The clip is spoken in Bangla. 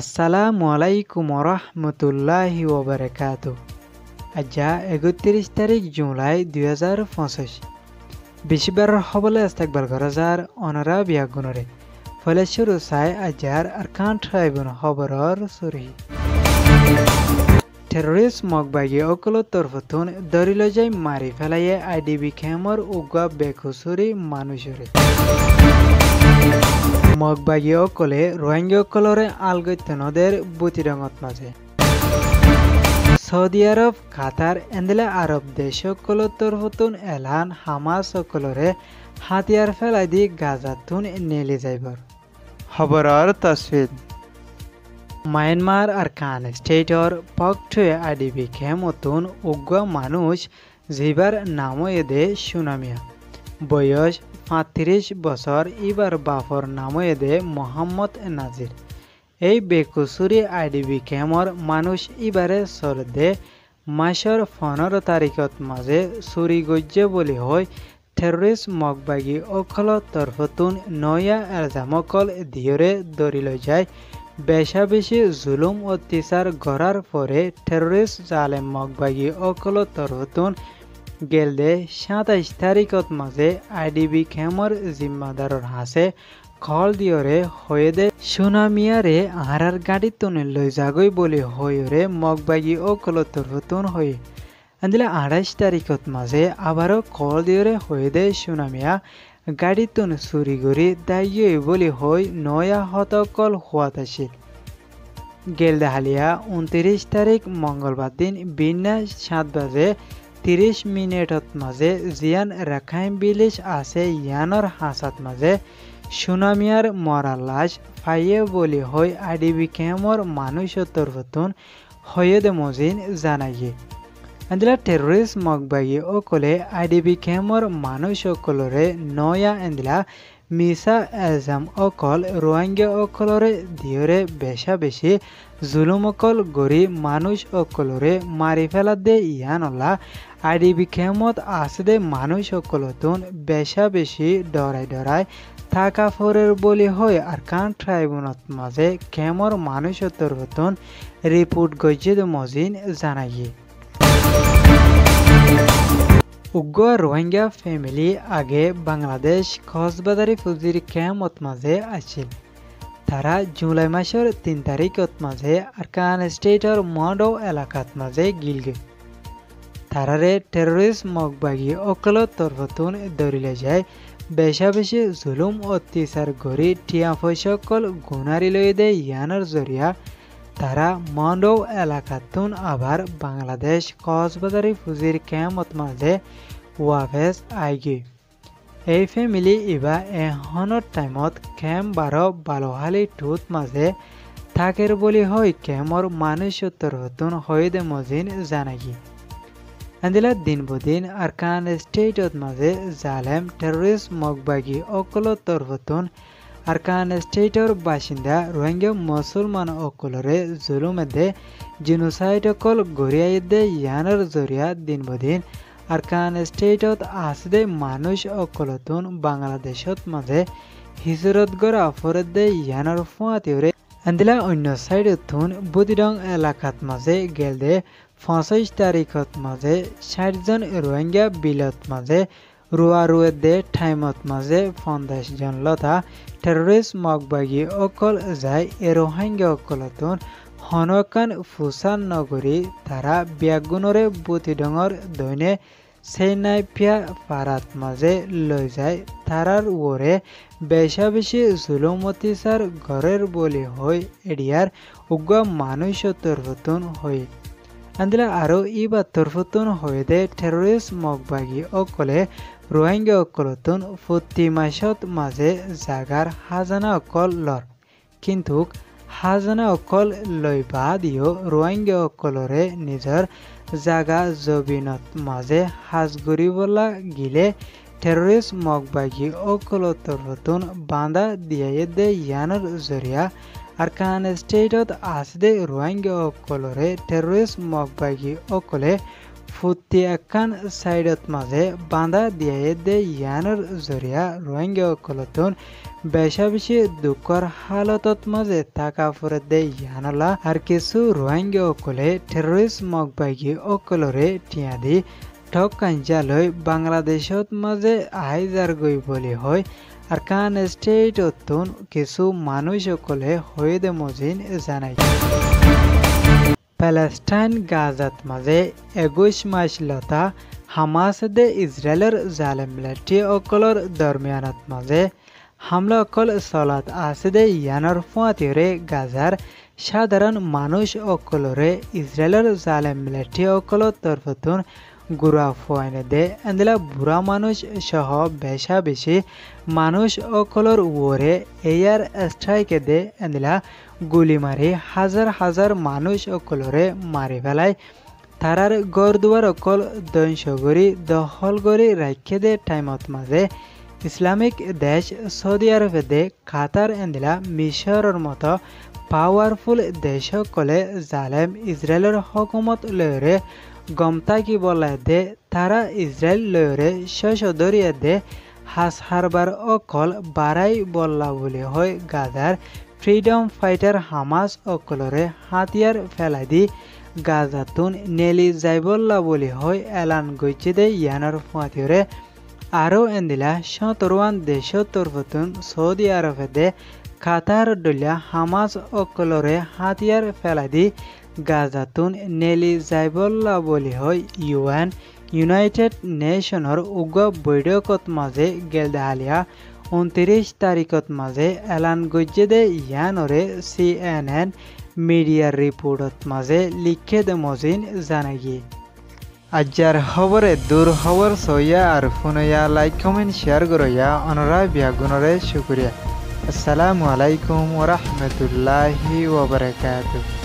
আসসালামু আলাইকুম রহমতুল্লাহি ওবারাকাতু। আজা ৩১ তারিখ জুলাই ২০২৫ বিশিবাৰৰ হবলে ইস্তেকবাল গৰজাৰ অনৰা বিয়াগুণৰে ফলে শুরু চাই আজাৰ আৰকান ট্ৰাইবন খবৰৰ চুৰি টেৰৰিষ্ট মগবাগী অকলৰ তৰফতুন ধৰি লৈ যাই মাৰি পেলায়ে IDB খেমৰ উগা বেকুচুৰি মানুহৰে মগবাগী অকলে রোহিঙ্গা অকলরে আলগত্যনদের বুতিরঙত মাঝে সৌদি আরব কাতার এন্দেলা আরব দেশ অকলৰ তরফতুন এলান হামাস অকলরে হাতিয়ার ফেলাই দি গাজাতুন নেলি যাইবর খবরর তসফিদ মায়ানমার আর কান স্টেটর পক্ষে IDB খেমতুন উগ্র মানুষ জিবার নামো এদে সুনামিয়া বয়স ৩৫ বছর ইবার বাফর নামো এদে মোহাম্মদ নাজির এই বেকুচুরি IDB খেমর মানুষ ইবারে সরদে মাসর ১৫ তারিখত মাঝে চুরি গজ্জে বলি হয় টেররিস্ট মগবাগী অকল তরফতুন নয়া এলজামকল দিয়রে ধরি লৈ যায় বেশা বেশি জুলুম অত্যাচার গড়ার পরে টেররিস্ট জালেম মগবাগী অকল তরফতুন গেলদে ২৭ তারিখত মাঝে IDB খেমর জিম্মাদারর হাসে খল দিয়রে হয়েদে সুনামিয়ারে আহারার গাড়ি তুনে লৈ যাগৈ বলি হয়রে মগবাগী অকল তরফতুন হয়ে আন্দিলে ২৮ তারিখত মাঝে আবারও কল দিয়রে হয়েদে সুনামিয়া গাড়ি তুন চুরি গড়ি দায়ী বলি হই নয়া হতকল হওয়াত আছিল গেলদে হালিয়া ২৯ তারিখ মঙ্গলবার দিন বিন্যা ৭ বাজে ৩০ মিনিটত মাঝে জিয়ান রাখাইন বিলিশ আছে ইয়ানর হাসাত মাঝে সুনামিয়ার মরা লাশ ফাইয়ে বলি হই IDB খেমর মানুষ তরফতুন হয়েদে মজিন জানাইয়ে এন্দিলা টেররিস্ট মগবাগী অকলে IDB খেমর মানুষ অকলরে নয়া এন্দিলা মিসা এলজাম অকল রোহিঙ্গা অকলরে দিয়রে বেশা বেশি জুলুম অকল গড়ি মানুষ অকলরে মারি ফেলা দে ইয়ানলা IDB খেমত আসদে মানুষ অকলতুন বেশা বেশি ডরাই থাকা ফরের বলি হয় আরকান ট্রাইবুনত মাঝে খেমর মানুষ তরফতুন রিপোর্ট গজ্জিদ মজিন জানাইয়ে উগ্র রোহিঙ্গা ফ্যামিলি আগে বাংলাদেশ কক্সবাজারি ফুজির ক্যাম্পত মাঝে আছিল তারা জুলাই মাসের ৩ তারিখত মাঝে আরকান স্টেটর মডো এলাকাত মাঝে গিলগে তারারে টেররিস্ট মগবাগী অকল তরফতুন ধরিলে যায় বেশা বেশি জুলুম অত্যাচার গড়ি টিয়া পয়সকল গুনারি লই দে ইয়ানোর জরিয়া তারা মন্ডৌ এলাকাতুন আবার বাংলাদেশ কক্সবাজারি ফুজির ক্যাম্পত মাঝে ওয়াফেস আইগে এই ফ্যামিলি ইবা এহনৰ টাইমত ক্যাম্প ১২ বালোহালি টুত মাঝে থাকের বলি হয় ক্যাম্পর মানুষ তরফতুন হইদে মজিন জানাগি এন্দিলা দিন বদিন আরকান স্টেটত মাঝে জালেম টেররিস্ট মগবাগী অকল তরফতুন আরকান স্টেটর বাসিন্দা রোহিঙ্গা মুসলমান অকলরে জুলুমেদে জিনোসাইড অকল গড়িয়াই দে ইয়ানোর জরিয়া দিন বদিন আরকান স্টেটত আসদে মানুষ অকলতুন বাংলাদেশত মাঝে হিজরত গড়া ফরত দে ইয়ানোর ফুয়াতিওরে এন্দিলা অন্য সাইডতুন বুদিরং এলাকাত মাঝে গেলদে ২৫ তারিখত মাঝে ৬০ জন রোহিঙ্গা বিলত মাঝে রুয়ে দে টাইমত মাঝে ৫০ জন লতা টেররিস্ট মগবাগী অকল যায় এ রোহিঙ্গা অকলতুন হনকান ফুসান নগরী তারা বিয়াগুণরে বুতিডঙর দৈনে সেনাইপিয়া পারাত মাঝে লৈ যায় তারার ওরে বেশা বেশি জুলুম অত্যাচার ঘরের বলি হই এডিয়ার উগ্র মানুষ তরফতুন হই আন্দিলা আরো ইবা তরফতুন হয়ে দে টেররিস্ট মগবাগী অকলে রোহিঙ্গা অকলতুন প্রতি মাসত মাঝে জাগার হাজানা অকল লর কিন্তু হাজানা অকল লৈ বাদিও রোহিঙ্গা অকলরে নিজর জাগা জবিনত মাঝে হাজ গরিবলা গিলে টেররিস্ট মগবাগী অকল তরফতুন বাঁধা দিয়াই দে ইয়ানোর জরিয়া আরকান স্টেটত আসদে রোহিঙ্গা অকলরে টেররিস্ট মগবাগী অকলে ফুটি একখান সাইডত মাঝে বাঁধা দিয়ে দে ইয়ানোর জরিয়া রোহিঙ্গা অকলতুন বেশা বেশি দুঃখর হালতত মাঝে থাকা পরে দে ইয়ানলা আর কিছু রোহিঙ্গা অকলে টেররিস্ট মগবাগি অকলরে টিয়া দি ঠক কাঞ্জালৈ বাংলাদেশত মাঝে আইজার গই বলি হয় আর কান স্টেট অতুন কিছু মানুষ সকলে হয়ে মজিন জানাই প্যালেস্টাইন গাজাত মাঝে 21 মাস লতা হামাস দে ইসরায়েলের জালেমলাটি অকলর দরমিয়ানত মাঝে হামলা অকল চলাত আছে দে ইয়ানোর ফুয়াতিরে গাজার সাধারণ মানুষ অকলরে ইসরায়েলের জালেমলাটি অকলর তরফতুন গুড়া ফুয়াইনে দে এন্দিলা বুড়া মানুষ সহ বেশা বেশি মানুষ অকলর ওরে এয়ার স্ট্রাইকে দে এন্দিলা গুলি মারি হাজার হাজার মানুষ অকলরে মারি ফেলায় তারার গড় দুয়ার অকল ধ্বংস করি দখল করি রাখে দে টাইমত মাঝে ইসলামিক দেশ সৌদি আরবে দে কাতার এন্দিলা মিশরের মতো পাওয়ারফুল দেশ সকলে জালেম ইসরায়েলের হকুমত লয়রে গমতা কি বলায় দে তারা ইসরায়েল লয়রে শেষ দরিয়া দে হাস হারবার অকল বাড়াই বললা বলে হয় গাজার ফ্রিডম ফাইটার হামাস অকলরে হাতিয়ার ফেলাই দি গাজাতুন নেলি যাইবল্লা বলি হয় এলান গইছে দে ইয়ানোর ফুয়াতিরে আরও এন্দিলা 17 দেশৰ তরফতুন সৌদি আরবে দে কাতার ডলিয়া হামাস অকলরে হাতিয়ার ফেলাই দি গাজাতুন নেলি যাইবল্লা বলি হয় ইউএন ইউনাইটেড নেশনৰ উগ্র বৈঠকত মাঝে গেলদাহালিয়া 29 তারিখত মাঝে এলান গজ্জে দে ইয়ানরে CNN মিডিয়ার রিপোর্টত মাঝে লিখে দে মজিন জানাগি আজ্জার খবরে দূর খবর সইয়া আর ফোনয়া লাইক কমেন্ট শেয়ার করইয়া অনরা বিয়াগুনরে শুকরিয়া আসসালামু আলাইকুম ওয়া রাহমাতুল্লাহি ওয়া বারাকাতুহু।